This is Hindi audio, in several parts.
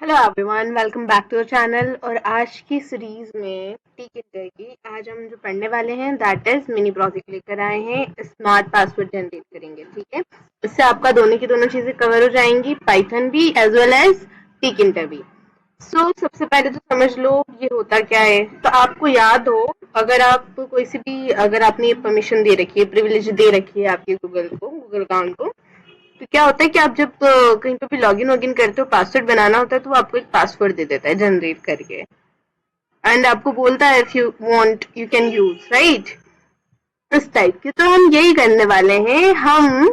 Hello everyone, welcome back to the channel. और आज की सीरीज में आज हम जो पढ़ने वाले हैं दैट इज मिनी प्रोजेक्ट लेकर आए हैं। स्मार्ट पासवर्ड जनरेट करेंगे, ठीक है। इससे आपका दोनों की दोनों चीजें कवर हो जाएंगी, पाइथन भी एज वेल एज टिकिंटर भी। सबसे पहले तो समझ लो ये होता क्या है। तो आपको याद हो, अगर आप कोई सी भी अगर आपने परमिशन दे रखी है, प्रिविलेज दे रखी है आपके गूगल अकाउंट को, तो क्या होता है कि आप जब कहीं पे भी लॉगिन वॉगिन करते हो, पासवर्ड बनाना होता है, तो वो आपको एक पासवर्ड दे देता है जनरेट करके, एंड आपको बोलता है if you want you can use, right. इस टाइप के तो हम यही करने वाले हैं, हम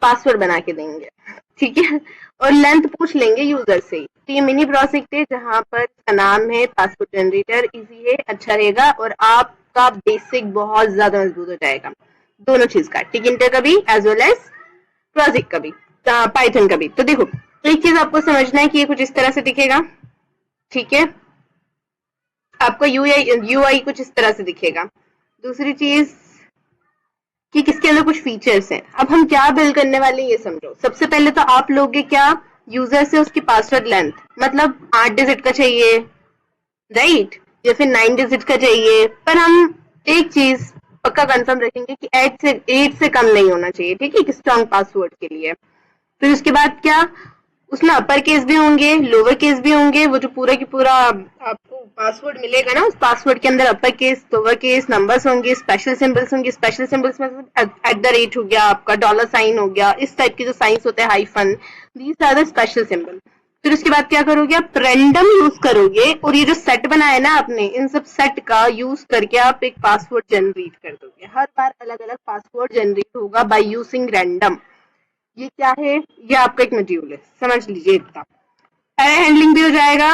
पासवर्ड बना के देंगे, ठीक है। और लेंथ पूछ लेंगे यूजर से। तो ये मिनी प्रोजेक्ट है जहां पर इसका नाम है पासवर्ड जनरेटर। इजी है, अच्छा रहेगा, और आपका बेसिक बहुत ज्यादा मजबूत हो जाएगा दोनों चीज का, टिकिंटर का भी एज वेल एज प्रोजेक्ट का भी, पाइथन का भी। तो देखो, एक चीज आपको समझना है कि ये कुछ इस तरह से दिखेगा, ठीक है। आपको यूआई कुछ इस तरह से दिखेगा। दूसरी चीज कि किसके अंदर कुछ फीचर्स हैं। अब हम क्या बिल्ड करने वाले हैं ये समझो। सबसे पहले तो आप लोगे क्या, यूजर से उसकी पासवर्ड लेंथ, मतलब 8 डिजिट का चाहिए, राइट, या फिर 9 डिजिट का चाहिए। पर हम एक चीज पक्का कंफर्म रखेंगे कि 8 से कम नहीं होना चाहिए, ठीक है, स्ट्रॉन्ग पासवर्ड के लिए। फिर उसके बाद क्या, उसमें अपर केस भी होंगे, लोअर केस भी होंगे। वो जो पूरा की पूरा आपको पासवर्ड मिलेगा ना, उस पासवर्ड के अंदर upper case, lower case, numbers होंगे, स्पेशल सिंबल्स होंगे। स्पेशल सिंबल्स में @ हो गया, आपका $साइन हो गया, इस टाइप के जो साइंस होते हैं, hyphen, these are the special symbol. फिर उसके बाद क्या करोगे, आप रैंडम यूज करोगे, और ये जो सेट बनाया ना आपने, इन सब सेट का यूज करके आप एक पासवर्ड जनरेट कर दोगे। हर बार अलग अलग पासवर्ड जनरेट होगा बाय यूजिंग रैंडम। ये क्या है, ये आपका एक मॉड्यूल है, समझ लीजिए इतना। एरर हैंडलिंग भी हो जाएगा,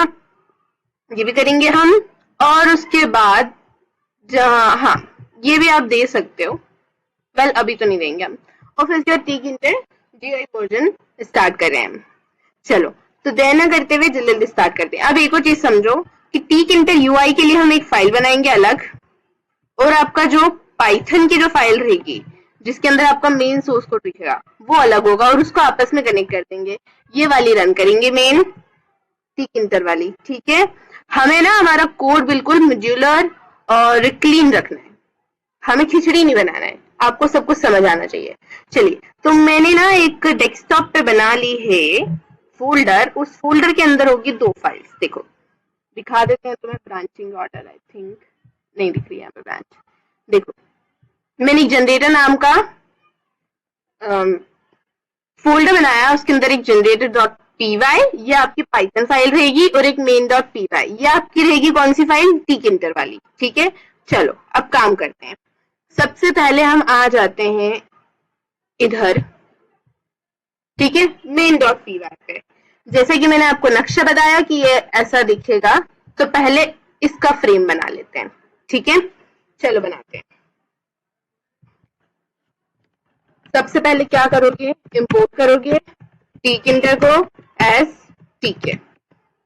ये भी करेंगे हम। और उसके बाद हाँ, ये भी आप दे सकते हो, वेल अभी तो नहीं देंगे हम। और फिर उसके बाद टिकिंटर जीआई वर्जन स्टार्ट कर रहे हैं हम। चलो, तो देर न करते हुए जल्दी जल्दी स्टार्ट करते हैं। अब एक और चीज समझो कि टिकिंटर यूआई के लिए हम एक फाइल बनाएंगे अलग, और आपका जो पाइथन की जो फाइल रहेगी जिसके अंदर आपका मेन सोर्स कोड दिखेगा वो अलग होगा, और उसको आपस में कनेक्ट कर देंगे। ये वाली रन करेंगे, मेन टिकिंटर वाली, ठीक है। हमें ना हमारा कोड बिल्कुल मॉड्यूलर और क्लीन रखना है, हमें खिचड़ी नहीं बनाना है, आपको सब कुछ समझ आना चाहिए। चलिए, तो मैंने ना एक डेस्कटॉप पे बना ली है फोल्डर। उस फोल्डर के अंदर होगी 2 फाइल्स, देखो दिखा देते हैं तुम्हें ब्रांचिंग ऑर्डर, आई थिंक नहीं दिख रही है यहाँ पे ब्रांच। देखो, मैंने एक जनरेटर नाम का फोल्डर बनाया, उसके अंदर एक जनरेटर डॉट पीवाई, ये आपकी पाइथन फाइल रहेगी, और एक मेन डॉट पीवाई, ये आपकी रहेगी कौन सी फाइल, टिकिंटर वाली, ठीक है। चलो अब काम करते हैं। सबसे पहले हम आ जाते हैं इधर, ठीक है, मेन डॉट पीवाई पे। जैसे कि मैंने आपको नक्शा बताया कि ये ऐसा दिखेगा, तो पहले इसका फ्रेम बना लेते हैं, ठीक है। चलो बनाते हैं। सबसे पहले क्या करोगे, इंपोर्ट करोगे टिकिंटर को एज टीके,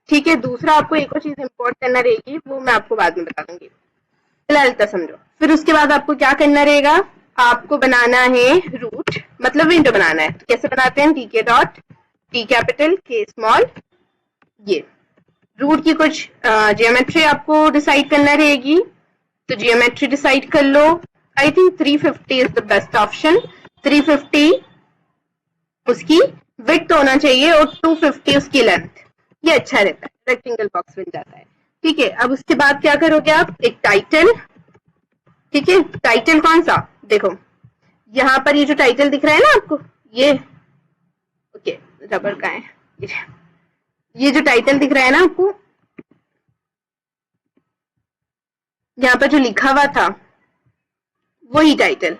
ठीक है। दूसरा आपको एक और चीज इंपोर्ट करना रहेगी, वो मैं आपको बाद में बता दूंगी, फिलहाल इतना समझो। फिर उसके बाद आपको क्या करना रहेगा, आपको बनाना है रूट, मतलब विंडो बनाना है। तो कैसे बनाते हैं, टीके डॉट टी कैपिटल के स्मॉल, ये रूट की कुछ जियोमेट्री आपको डिसाइड करना रहेगी। तो जियोमेट्री डिसाइड कर लो। I think 350 is the best option. 350 उसकी विड्थ होना चाहिए और 250 उसकी लेंथ, ये अच्छा रहता है, रेक्टेंगल बॉक्स बन जाता है, ठीक है। अब उसके बाद क्या करोगे आप, एक टाइटल, ठीक है। टाइटल कौन सा, देखो यहाँ पर ये जो टाइटल दिख रहा है ना आपको, ये ओके, रबर का है, ये जो टाइटल दिख रहा है ना आपको, यहाँ पर जो लिखा हुआ था वही टाइटल,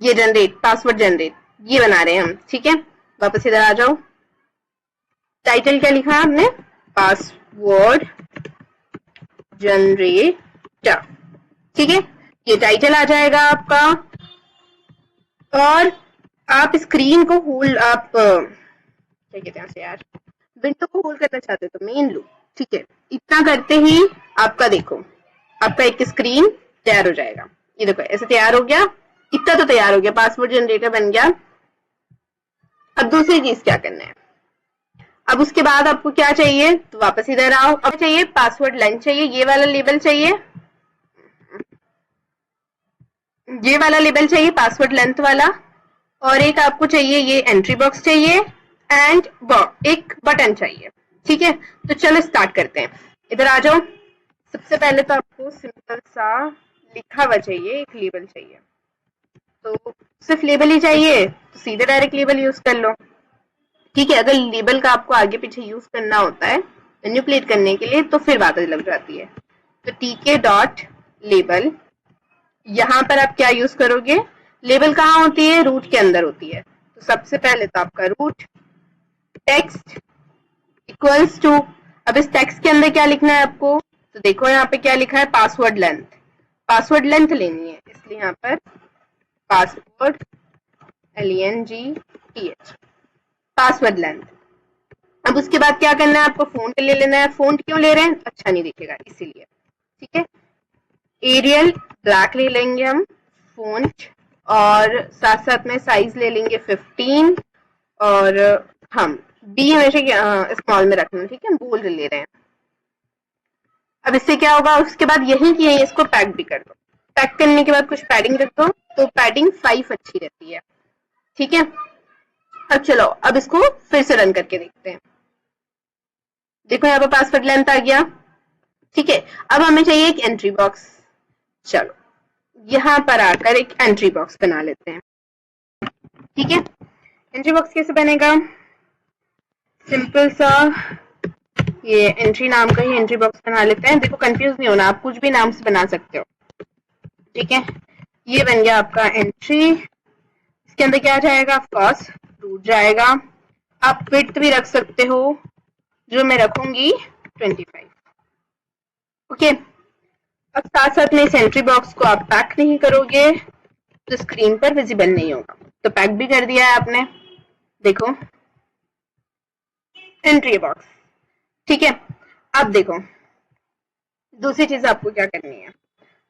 ये जनरेट पासवर्ड जनरेट, ये बना रहे हैं हम, ठीक है। वापस इधर आ जाओ, टाइटल क्या लिखा है हमने, पासवर्ड जनरेटर, ठीक है। ये टाइटल आ जाएगा आपका। और आप स्क्रीन को होल्ड, आप क्या कहते हैं यार, विंडो को होल्ड करना चाहते हो तो मेन लो, ठीक है। इतना करते ही आपका देखो, आपका एक स्क्रीन तैयार हो जाएगा। ये देखो ऐसे तैयार हो गया, इतना तो तैयार हो गया, पासवर्ड जनरेटर बन गया। अब दूसरी चीज क्या करना है, अब उसके बाद आपको क्या चाहिए, तो वापस इधर आओ। अब चाहिए पासवर्ड लेंथ चाहिए, ये वाला लेबल चाहिए, ये वाला लेबल चाहिए पासवर्ड लेंथ वाला, और एक आपको चाहिए ये एंट्री बॉक्स चाहिए, एंड एक बटन चाहिए। ठीक है, तो चलो स्टार्ट करते हैं। इधर आ जाओ। सबसे पहले तो आपको सिंपल सा लिखा हुआ चाहिए, एक लेबल चाहिए। तो सिर्फ लेबल ही चाहिए तो सीधे डायरेक्ट लेबल यूज कर लो। ठीक है, अगर लेबल का आपको आगे पीछे यूज करना होता है मैनिपुलेट करने के लिए तो फिर बात लग जाती है। तो टीके डॉट लेबल, यहाँ पर आप क्या यूज करोगे, लेबल कहाँ होती है, रूट के अंदर होती है। तो सबसे पहले तो आपका रूट टेक्स्ट इक्वल्स टू, अब इस टेक्स्ट के अंदर क्या लिखना है आपको, तो देखो यहाँ पे क्या लिखा है, पासवर्ड लेंथ। पासवर्ड लेंथ लेनी है, इसलिए यहाँ पर पासवर्ड LENGTH पासवर्ड लेंथ। अब उसके बाद क्या करना है, आपको फोंट ले लेना है। फोंट क्यों ले रहे हैं, अच्छा नहीं दिखेगा इसीलिए। ठीक है, एरियल ब्लैक ले लेंगे हम फोंट, और साथ साथ में साइज ले लेंगे 15, और हम बी हमेशा स्मॉल में रखना। ठीक है, बोल्ड ले रहे हैं। अब इससे क्या होगा, उसके बाद यही कि यही इसको पैक भी कर दो। पैक करने के बाद कुछ पैडिंग रख दो, तो पैडिंग 5 अच्छी रहती है। ठीक है, अब चलो अब इसको फिर से रन करके देखते हैं। देखो यहाँ पर पासवर्ड लेंथ आ गया। ठीक है, अब हमें चाहिए एक एंट्री बॉक्स। चलो यहाँ पर आकर एक एंट्री बॉक्स बना लेते हैं। ठीक है, एंट्री बॉक्स कैसे बनेगा, सिंपल सा ये एंट्री नाम का ही एंट्री बॉक्स बना लेते हैं। देखो कंफ्यूज नहीं होना, आप कुछ भी नाम से बना सकते हो। ठीक है, ये बन गया आपका एंट्री। इसके अंदर क्या जाएगा, ऑफ कोर्स रूट जाएगा। आप विड्थ भी रख सकते हो, जो मैं रखूंगी 25। ओके, अब साथ साथ में इस एंट्री बॉक्स को आप पैक नहीं करोगे तो स्क्रीन पर विजिबल नहीं होगा। तो पैक भी कर दिया है आपने, देखो एंट्री बॉक्स। ठीक है, अब देखो दूसरी चीज आपको क्या करनी है,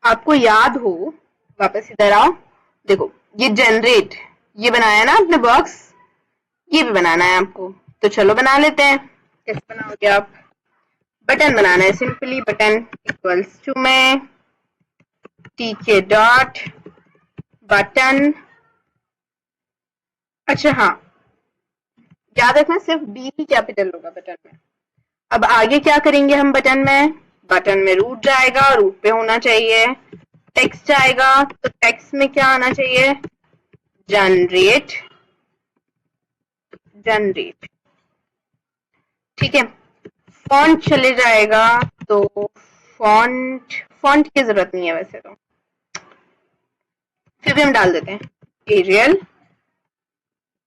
आपको याद हो, वापस इधर आओ। देखो ये जनरेट, ये बनाया ना आपने बॉक्स, ये भी बनाना है आपको। तो चलो बना लेते हैं। कैसे बनाओगे आप, बटन बनाना है सिंपली। बटन इक्वल्स टू में टीके डॉट बटन। अच्छा हाँ, याद रखना सिर्फ बी ही कैपिटल होगा बटन में। अब आगे क्या करेंगे हम बटन में, बटन में रूट जाएगा, रूट पे होना चाहिए टेक्स्ट जाएगा, तो टेक्स्ट में क्या आना चाहिए, जनरेट। जनरेट ठीक है, फॉन्ट चले जाएगा, तो फॉन्ट फॉन्ट की जरूरत नहीं है वैसे तो, फिर भी हम डाल देते हैं एरियल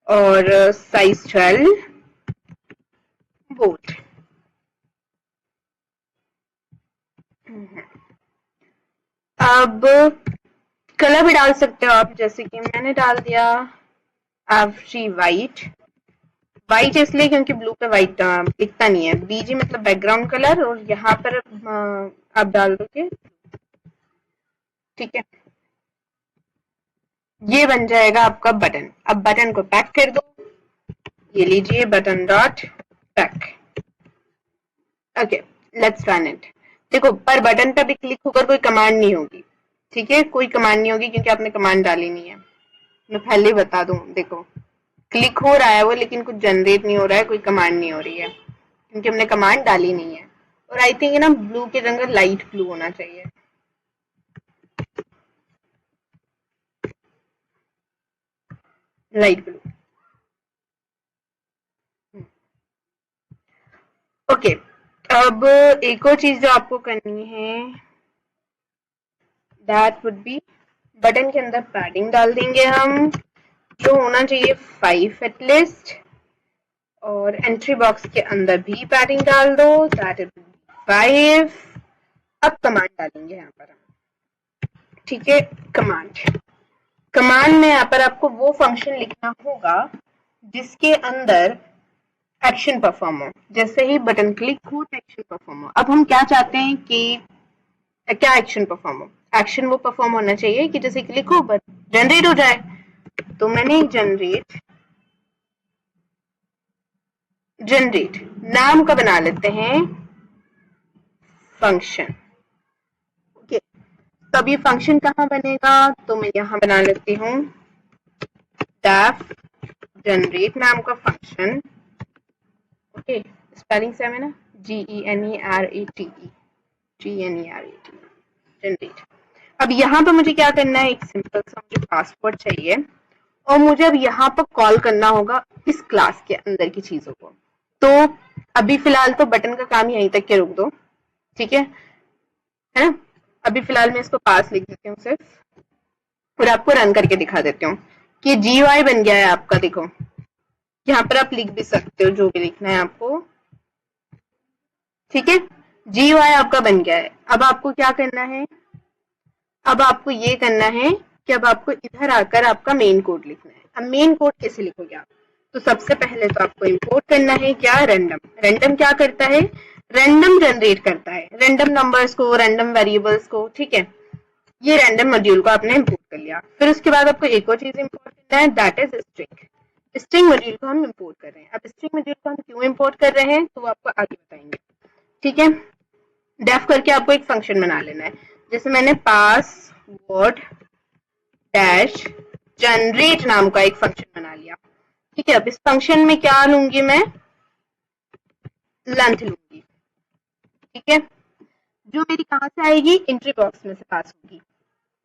और साइज 12 बोल्ड। अब कलर भी डाल सकते हो आप, जैसे कि मैंने डाल दिया एवरी वाइट। वाइट इसलिए क्योंकि ब्लू पे वाइट दिखता नहीं है, बीजी मतलब बैकग्राउंड कलर, और यहाँ पर आप डाल दोगे। ठीक है, ये बन जाएगा आपका बटन। अब बटन को पैक कर दो, ये लीजिए button dot pack. Okay, let's run it. देखो पर बटन पे भी क्लिक होकर कोई कमांड नहीं होगी। ठीक है, कोई कमांड नहीं होगी क्योंकि आपने कमांड डाली नहीं है। मैं पहले ही बता दूं, देखो क्लिक हो रहा है वो, लेकिन कुछ जनरेट नहीं हो रहा है, कोई कमांड नहीं हो रही है क्योंकि हमने कमांड डाली नहीं है। और आई थिंक ना ब्लू के रंग लाइट ब्लू होना चाहिए। Light blue. ओके, अब एक और चीज जो आपको करनी है, दैट वुड बी बटन के अंदर पैडिंग डाल देंगे हम, जो होना चाहिए 5 एटलीस्ट, और एंट्री बॉक्स के अंदर भी पैडिंग डाल दो, दैट इज 5। अब कमांड डालेंगे यहाँ पर हम। ठीक है, कमांड। कमांड में यहाँ पर आपको वो फंक्शन लिखना होगा जिसके अंदर एक्शन परफॉर्म हो। जैसे ही बटन क्लिक हो तो एक्शन परफॉर्म हो। अब हम क्या चाहते हैं कि क्या एक्शन परफॉर्म हो, एक्शन वो परफॉर्म होना चाहिए कि जैसे क्लिक हो बट जनरेट हो जाए। तो मैंने जनरेट जनरेट नाम का बना लेते हैं फंक्शन। ओके, तो अब ये फंक्शन कहाँ बनेगा, तो मैं यहाँ बना लेती हूँ डेफ जनरेट नाम का फंक्शन। ओके, स्पेलिंग सेम है ना, GENERATE, GENERATE, जनरेट। अब यहाँ पे मुझे क्या करना है, एक सिंपल सा मुझे पासवर्ड चाहिए और मुझे अब यहाँ पर कॉल करना होगा इस क्लास के अंदर की चीजों को। तो अभी फिलहाल तो बटन का काम यहीं तक के रोक दो, ठीक है ना। अभी फिलहाल मैं इसको पास लिख देती हूँ सिर्फ और आपको रन करके दिखा देती हूँ कि GUI बन गया है आपका। देखो यहाँ पर आप लिख भी सकते हो जो भी लिखना है आपको, ठीक है। GUI आपका बन गया है। अब आपको क्या करना है, अब आपको ये करना है कि अब आपको इधर आकर आपका मेन कोड लिखना है। अब मेन कोड कैसे लिखोगे आप, तो सबसे पहले तो आपको इंपोर्ट करना है क्या, रैंडम। रैंडम क्या करता है, रैंडम जनरेट करता है, रैंडम नंबर्स को, रैंडम वेरिएबल्स को, ठीक है। ये रैंडम मॉड्यूल को आपने इंपोर्ट कर लिया। फिर उसके बाद आपको एक और चीज इंपोर्ट करना है, that is string. String module को हम इंपोर्ट कर रहे हैं। अब स्ट्रिंग मॉड्यूल को हम क्यों इंपोर्ट कर रहे हैं तो वो आपको आगे बताएंगे, ठीक है। डेफ करके आपको एक फंक्शन बना लेना है, जैसे मैंने पासवर्ड डैश जनरेट नाम का एक फंक्शन बना लिया, ठीक है। अब इस फंक्शन में क्या लूंगी मैं, लेंथ लूंगी, ठीक है। जो मेरी कहाँ से आएगी, एंट्री बॉक्स में से पास होगी,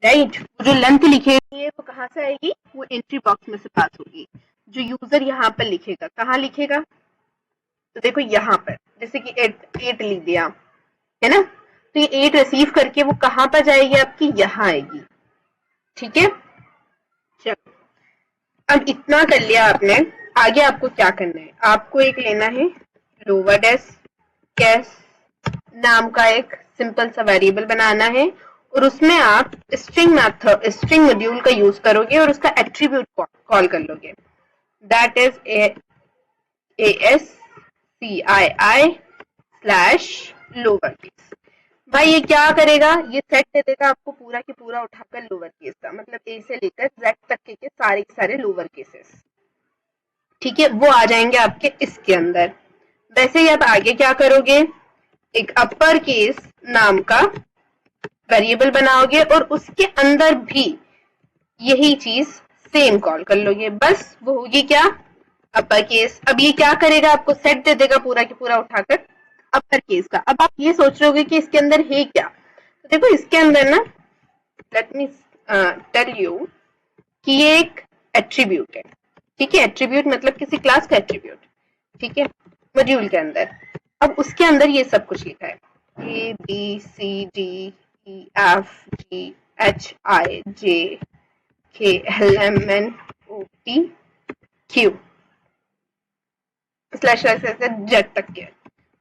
राइट। जो लेंथ लिखेगी वो कहाँ से आएगी, वो एंट्री बॉक्स में से पास होगी। जो यूजर यहाँ पर लिखेगा, कहाँ लिखेगा, तो देखो यहाँ पर, जैसे कि 8 लिख दिया है ना, तो ये 8 रिसीव करके वो कहाँ पर जाएगी आपकी, यहाँ आएगी, ठीक है। चलो अब इतना कर लिया आपने, आगे आपको क्या करना है, आपको एक लेना है लोअर डेस कैश नाम का एक सिंपल सा वेरिएबल बनाना है और उसमें आप स्ट्रिंग मेथड, स्ट्रिंग मॉड्यूल का यूज करोगे और उसका एट्रीब्यूट कॉल कर लोगे, दैट इज ASCII/लोअर केस। भाई ये क्या करेगा, ये सेट दे देगा आपको पूरा की पूरा उठाकर लोअर केस का, मतलब ए से लेकर जेड तक के सारे लोअर केसेस, ठीक है, वो आ जाएंगे आपके इसके अंदर। वैसे ही आप आगे क्या करोगे, एक अपर केस नाम का वेरिएबल बनाओगे और उसके अंदर भी यही चीज सेम कॉल कर लोगे, बस वो होगी क्या, अपर केस। अब ये क्या करेगा, आपको सेट दे देगा पूरा की पूरा उठाकर अपर केस का। अब आप ये सोच रहे होगे कि इसके अंदर है क्या, तो देखो इसके अंदर ना, लेट मी टेल यू कि ये एक एट्रीब्यूट है, ठीक है। एट्रीब्यूट मतलब किसी क्लास का एट्रीब्यूट, ठीक है, मॉड्यूल के अंदर। अब उसके अंदर ये सब कुछ लिखा है, ABCDEFGHIJKLMNOPQ जेड तक के,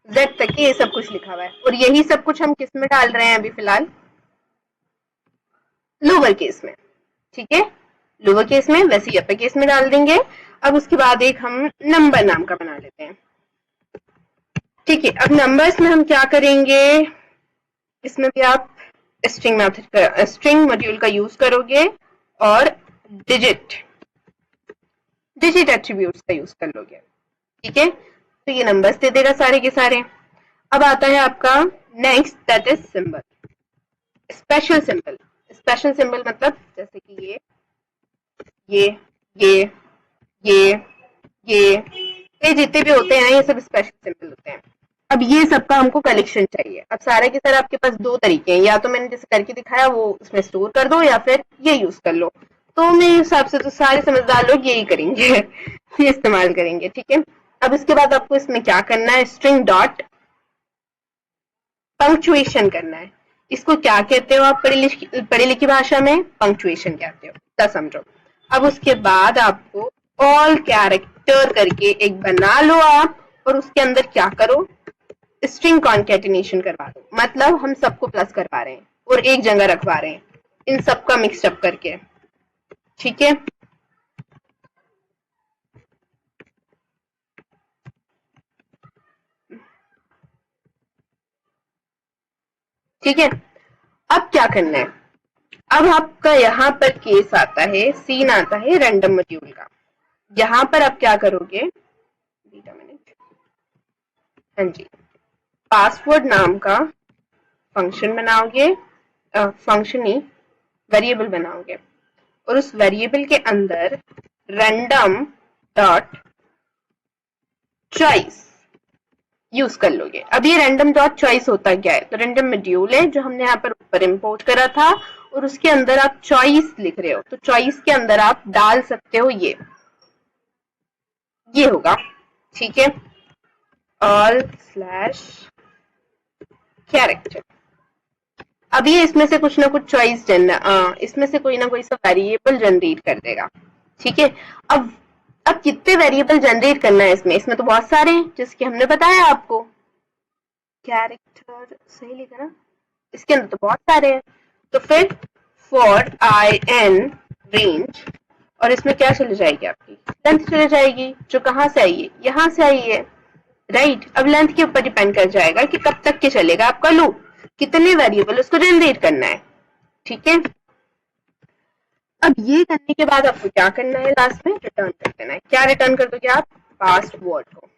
जेड तक के ये सब कुछ लिखा हुआ है। और यही सब कुछ हम किस में डाल रहे हैं अभी फिलहाल, लोअर केस में, ठीक है, लोअर केस में, वैसे ही अपर केस में डाल देंगे। अब उसके बाद एक हम नंबर नाम का बना लेते हैं, ठीक है। अब नंबर्स में हम क्या करेंगे, इसमें भी आप स्ट्रिंग मेथड का, स्ट्रिंग मॉड्यूल का यूज करोगे और डिजिट एट्रीब्यूट्स का यूज कर लोगे, ठीक है। तो ये नंबर्स दे देगा सारे के सारे। अब आता है आपका next, that is symbol, special symbol. Special symbol मतलब जैसे कि ये ये जितने भी होते हैं ना, ये सब स्पेशल सिंबल होते हैं। अब ये सबका हमको कलेक्शन चाहिए। अब सारे के सारे आपके पास दो तरीके हैं, या तो मैंने जैसे करके दिखाया वो उसमें स्टोर कर दो, या फिर ये यूज कर लो। तो मेरे हिसाब से तो सारे समझदार लोग यही करेंगे ये इस्तेमाल करेंगे, ठीक है। अब इसके बाद आपको इसमें क्या करना है, स्ट्रिंग डॉट पंक्चुएशन करना है। इसको क्या कहते हो आप पढ़ी लिखी भाषा में, पंक्चुएशन कहते हो, तो समझो। अब उसके बाद आपको ऑल कैरेक्टर करके एक बना लो आप, और उसके अंदर क्या करो, स्ट्रिंग कॉन्केटिनेशन करवा दो। मतलब हम सबको प्लस करवा रहे हैं और एक जगह रखवा रहे हैं, इन सबका मिक्सअप करके, ठीक है। ठीक है, अब क्या करना है, अब आपका यहाँ पर केस आता है, सीन आता है रैंडम मॉड्यूल का। यहाँ पर आप क्या करोगे, हाँ जी, पासवर्ड नाम का फंक्शन बनाओगे, फंक्शन ही वेरिएबल बनाओगे और उस वेरिएबल के अंदर रैंडम डॉट चॉइस यूज कर लोगे। अब ये रैंडम डॉट चॉइस होता क्या है, तो रैंडम मॉड्यूल है जो हमने यहाँ पर ऊपर इंपोर्ट करा था और उसके अंदर आप चॉइस लिख रहे हो, तो चॉइस के अंदर आप डाल सकते हो ये होगा, ठीक है, ऑल स्लैश कैरेक्टर। अब ये इसमें से कुछ ना कुछ चॉइस इसमें से कोई ना कोई सा वेरिएबल जनरेट कर देगा, ठीक है। अब कितने वेरिएबल जनरेट करना है इसमें तो बहुत सारे हैं, जिसके हमने बताया आपको, कैरेक्टर सही लिखा ना, इसके अंदर तो बहुत सारे हैं। तो फिर फॉर आई एन रेंज, और इसमें क्या चली जाएगी, आपकी लेंथ चली जाएगी, जो कहां से आई है, यहां से आई है, राइट। अब लेंथ के ऊपर डिपेंड कर जाएगा कि कब तक के चलेगा आपका लूप, कितने वेरिएबल उसको जनरेट करना है, ठीक है। अब ये करने के बाद आपको क्या करना है, लास्ट में रिटर्न कर देना है। क्या रिटर्न कर दोगे आप, पासवर्ड को,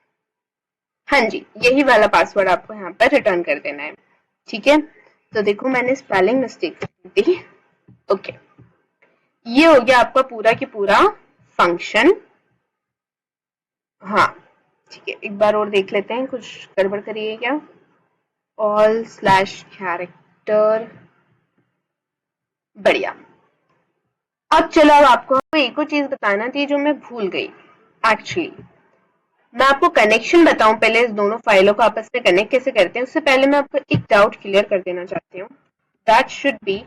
हाँ जी, यही वाला पासवर्ड आपको यहाँ पर रिटर्न कर देना है, ठीक है। तो देखो मैंने स्पेलिंग मिस्टेक दी, ओके। ये हो गया आपका पूरा की पूरा फंक्शन, हाँ ठीक है। एक बार और देख लेते हैं, कुछ गड़बड़ करिए क्या, ऑल स्लैश कैरेक्टर, बढ़िया। अब चलो, अब आपको एक और चीज बताना थी जो मैं भूल गई एक्चुअली। मैं आपको कनेक्शन बताऊं पहले, इस दोनों फाइलों को आपस में कनेक्ट कैसे करते हैं, उससे पहले मैं आपको एक डाउट क्लियर कर देना चाहती हूँ। दैट शुड बी,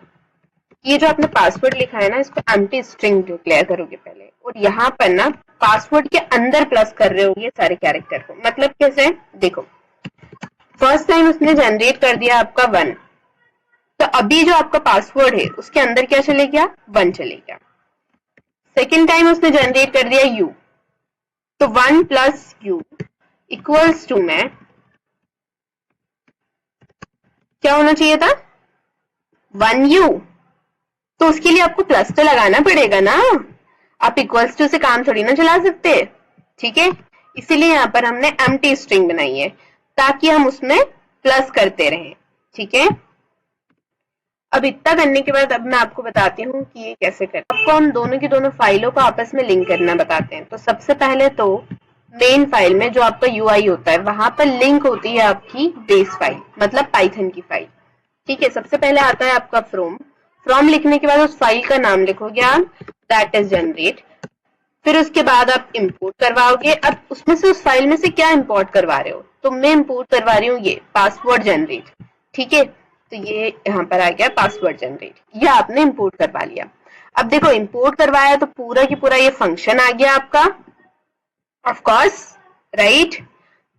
ये जो आपने पासवर्ड लिखा है ना, इसको एम्प्टी स्ट्रिंग डिक्लेयर करोगे पहले, और यहाँ पर ना पासवर्ड के अंदर प्लस कर रहे होगे सारे कैरेक्टर को। मतलब कैसे, देखो फर्स्ट टाइम उसने जनरेट कर दिया आपका 1, तो अभी जो आपका पासवर्ड है उसके अंदर क्या चले गया, 1 चले गया। सेकेंड टाइम उसने जनरेट कर दिया u, तो 1 प्लस u इक्वल्स टू में क्या होना चाहिए था, 1u। तो उसके लिए आपको प्लस तो लगाना पड़ेगा ना, आप इक्वल्स टू से काम थोड़ी ना चला सकते, ठीक है। इसीलिए यहाँ पर हमने एम्प्टी स्ट्रिंग बनाई है ताकि हम उसमें प्लस करते रहें, ठीक है। अब इतना करने के बाद अब मैं आपको बताती हूँ कि ये कैसे करें। आपको हम दोनों की दोनों फाइलों को आपस में लिंक करना बताते हैं। तो सबसे पहले तो मेन फाइल में जो आपका यूआई होता है वहां पर लिंक होती है आपकी बेस फाइल, मतलब पाइथन की फाइल, ठीक है। सबसे पहले आता है आपका फ्रॉम लिखने के बाद उस फाइल का नाम लिखोगे आप, दैट इज जनरेट। फिर उसके बाद आप इंपोर्ट करवाओगे। अब उसमें से उस फाइल में से क्या इंपोर्ट करवा रहे हो, तो मैं इंपोर्ट करवा रही हूँ ये पासवर्ड जनरेट, ठीक है। तो ये यहाँ पर आ गया पासवर्ड जनरेट, ये आपने इंपोर्ट करवा लिया। अब देखो इंपोर्ट करवाया तो पूरा की पूरा ये फंक्शन आ गया आपका, ऑफ कोर्स, राइट।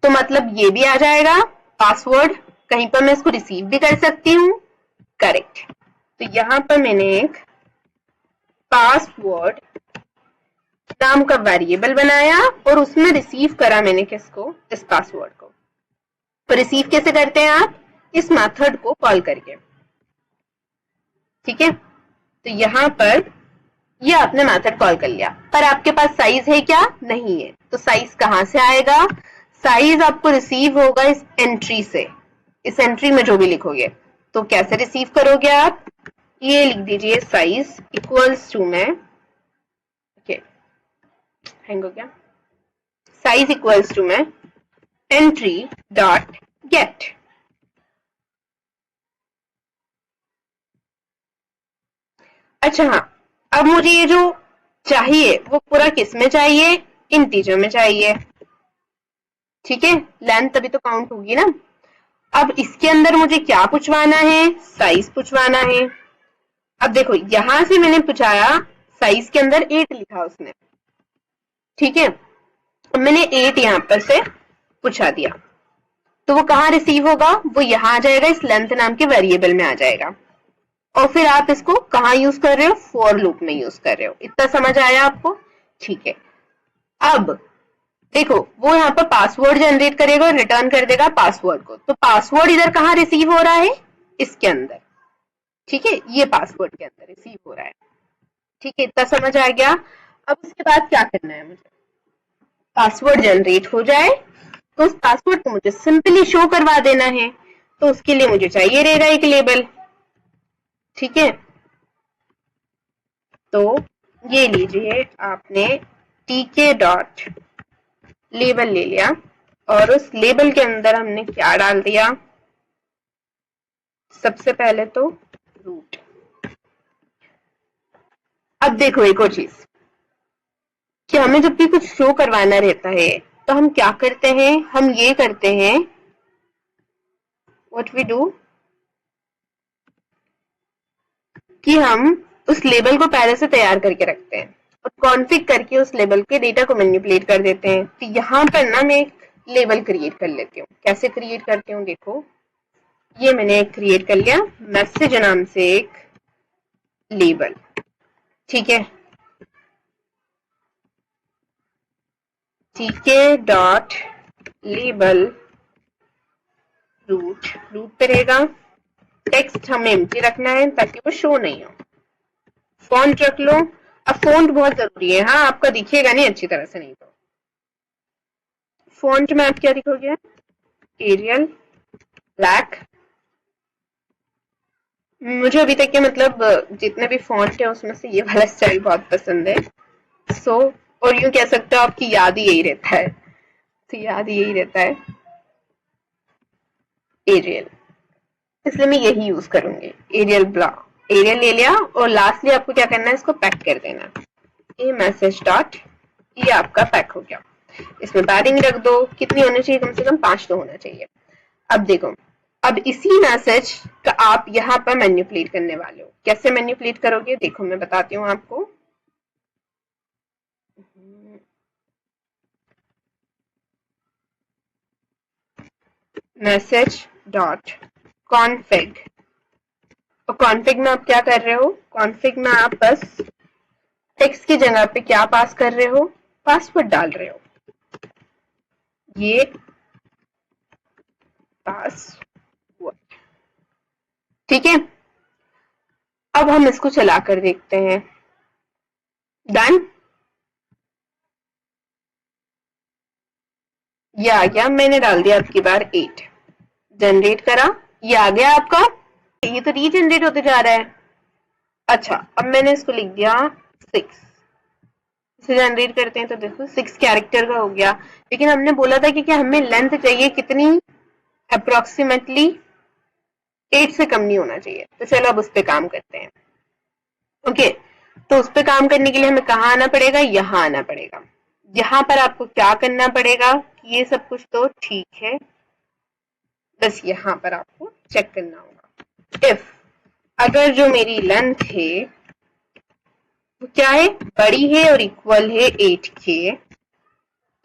तो मतलब ये भी आ जाएगा पासवर्ड, कहीं पर मैं इसको रिसीव भी कर सकती हूँ, करेक्ट। तो यहाँ पर मैंने एक पासवर्ड नाम का वेरिएबल बनाया और उसमें रिसीव करा मैंने किसको, इस पासवर्ड को। तो रिसीव कैसे करते हैं आप, इस मेथड को कॉल करके, ठीक है। तो यहाँ पर ये आपने मेथड कॉल कर लिया, पर आपके पास साइज है क्या, नहीं है। तो साइज कहां से आएगा, साइज आपको रिसीव होगा इस एंट्री से, इस एंट्री में जो भी लिखोगे। तो कैसे रिसीव करोगे आप, ये लिख दीजिए साइज इक्वल्स टू में, ओके हैंग हो गया, साइज इक्वल्स टू में एंट्री डॉट गेट। अच्छा हाँ, अब मुझे ये जो चाहिए वो पूरा किस में चाहिए, इंटीजर में चाहिए, ठीक है। लेंथ तभी तो काउंट होगी ना। अब इसके अंदर मुझे क्या पूछवाना है, साइज पूछवाना है। अब देखो यहां से मैंने पूछाया, साइज के अंदर 8 लिखा उसने, ठीक है। अब मैंने 8 यहां पर से पूछा दिया, तो वो कहां रिसीव होगा, वो यहां आ जाएगा, इस लेंथ नाम के वेरिएबल में आ जाएगा। और फिर आप इसको कहां यूज कर रहे हो, फॉर लूप में यूज कर रहे हो। इतना समझ आया आपको, ठीक है। अब देखो वो यहाँ पर पासवर्ड जनरेट करेगा और रिटर्न कर देगा पासवर्ड को। तो पासवर्ड इधर कहां रिसीव हो रहा है, इसके अंदर, ठीक है, ये पासवर्ड के अंदर रिसीव हो रहा है, ठीक है। इतना समझ आ गया। अब उसके बाद क्या करना है मुझे, पासवर्ड जनरेट हो जाए तो उस पासवर्ड को मुझे सिंपली शो करवा देना है, तो उसके लिए मुझे चाहिए रहेगा एक लेबल। ठीक है, तो ये लीजिए, आपने tk डॉट लेबल ले लिया और उस लेबल के अंदर हमने क्या डाल दिया, सबसे पहले तो रूट। अब देखो एक और चीज कि हमें जब भी कुछ शो करवाना रहता है तो हम क्या करते हैं, हम ये करते हैं, व्हाट वी डू, कि हम उस लेबल को पहले से तैयार करके रखते हैं और कॉन्फ़िग करके उस लेबल के डेटा को मैनिपुलेट कर देते हैं। तो यहाँ पर ना मैं एक लेबल क्रिएट कर लेती हूँ। कैसे क्रिएट करती हूँ, देखो ये मैंने एक क्रिएट कर लिया, मैसेज नाम से एक लेबल। ठीक है, tk dot label root, root पे रहेगा। टेक्स्ट हमें एम्प्टी रखना है ताकि वो शो नहीं हो। फॉन्ट रख लो, अब फॉन्ट बहुत जरूरी है, हाँ आपका दिखेगा नहीं अच्छी तरह से, नहीं तो फॉन्ट में आप क्या लिखोगे, एरियल ब्लैक। मुझे अभी तक के मतलब जितने भी फॉन्ट है उसमें से ये वाला स्टाइल बहुत पसंद है। सो और यूं कह सकते हो आपकी याद ही यही रहता है, तो याद ही यही रहता है, एरियल, इसलिए मैं यही यूज करूंगी, एरियल ब्लॉक। एरियल ले लिया और लास्टली आपको क्या करना है, इसको पैक कर देना, ए मैसेज डॉट, ये आपका पैक हो गया। इसमें पैडिंग रख दो, कितनी होनी चाहिए, कम से कम 5 तो होना चाहिए। अब देखो, अब इसी मैसेज का आप यहाँ पर मैनिपुलेट करने वाले हो। कैसे मैनिपुलेट करोगे, देखो मैं बताती हूँ आपको। मैसेज डॉट कॉन्फिग, और कॉन्फिग में आप क्या कर रहे हो, कॉन्फिग में आप बस टेक्स्ट की जगह पे क्या पास कर रहे हो, पासवर्ड डाल रहे हो, ये पासवर्ड। ठीक है, अब हम इसको चला कर देखते हैं। डन, ये आ गया, मैंने डाल दिया आपकी बार 8, जनरेट करा, ये आ गया आपका, ये तो रीजनरेट होते जा रहा है। अच्छा, अब मैंने इसको लिख दिया 6, इसे जनरेट करते हैं तो देखो 6 कैरेक्टर का हो गया, लेकिन हमने बोला था कि हमें लेंथ चाहिए कितनी, अप्रोक्सीमेटली 8 से कम नहीं होना चाहिए। तो चलो अब उस पर काम करते हैं। ओके, तो उस पर काम करने के लिए हमें कहाँ आना पड़ेगा, यहाँ आना पड़ेगा। यहाँ पर आपको क्या करना पड़ेगा, ये सब कुछ तो ठीक है, बस यहाँ पर आपको चेक करना होगा, इफ अगर जो मेरी लेंथ है वो क्या है, बड़ी है और इक्वल है 8 के,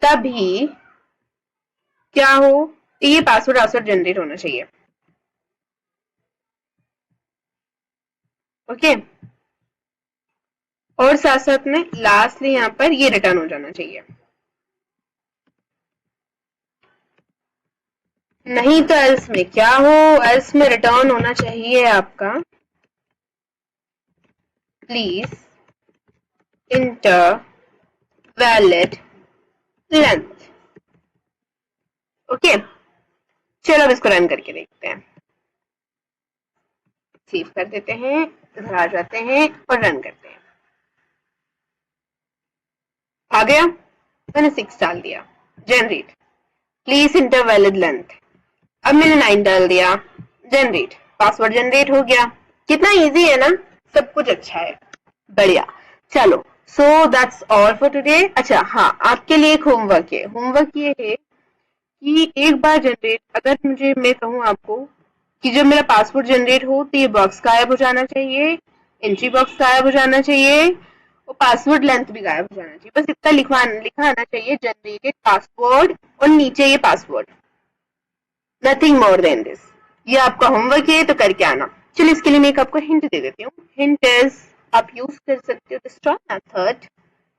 तभी क्या हो, ये पासवर्ड जनरेट होना चाहिए। ओके, और साथ साथ में लास्टली यहाँ पर ये रिटर्न हो जाना चाहिए, नहीं तो एल्स में क्या हो, एल्स में रिटर्न होना चाहिए आपका, please inter valid length. Okay, चलो अब इसको रन करके देखते हैं, सेव कर देते हैं, इधर आ जाते हैं और रन करते हैं। आ गया, मैंने 6 डाल दिया, generate, please inter valid length. अब मैंने 9 डाल दिया, जनरेट, पासवर्ड जनरेट हो गया। कितना इजी है ना, सब कुछ अच्छा है, बढ़िया। चलो, so that's all for today. अच्छा हाँ, आपके लिए एक होमवर्क है, होमवर्क ये है कि एक बार जनरेट, अगर मुझे मैं कहूँ आपको कि जब मेरा पासवर्ड जनरेट हो तो ये बॉक्स गायब हो जाना चाहिए, एंट्री बॉक्स गायब हो जाना चाहिए और पासवर्ड लेंथ भी गायब हो जाना चाहिए, बस इतना लिखा आना चाहिए, जनरेटेड पासवर्ड और नीचे ये password, nothing more than this. ये आपका होमवर्क है, तो करके आना। चलिए इसके लिए मैं एक आपको हिंट दे देती हूँ, हिंट इज आप यूज कर सकते हो डिस्ट्रॉय मेथड,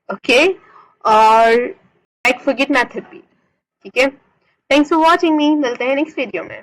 ओके, और लाइक फॉरगेट मेथड भी। ठीक है, थैंक्स फॉर वॉचिंग मी, मिलते हैं नेक्स्ट वीडियो में।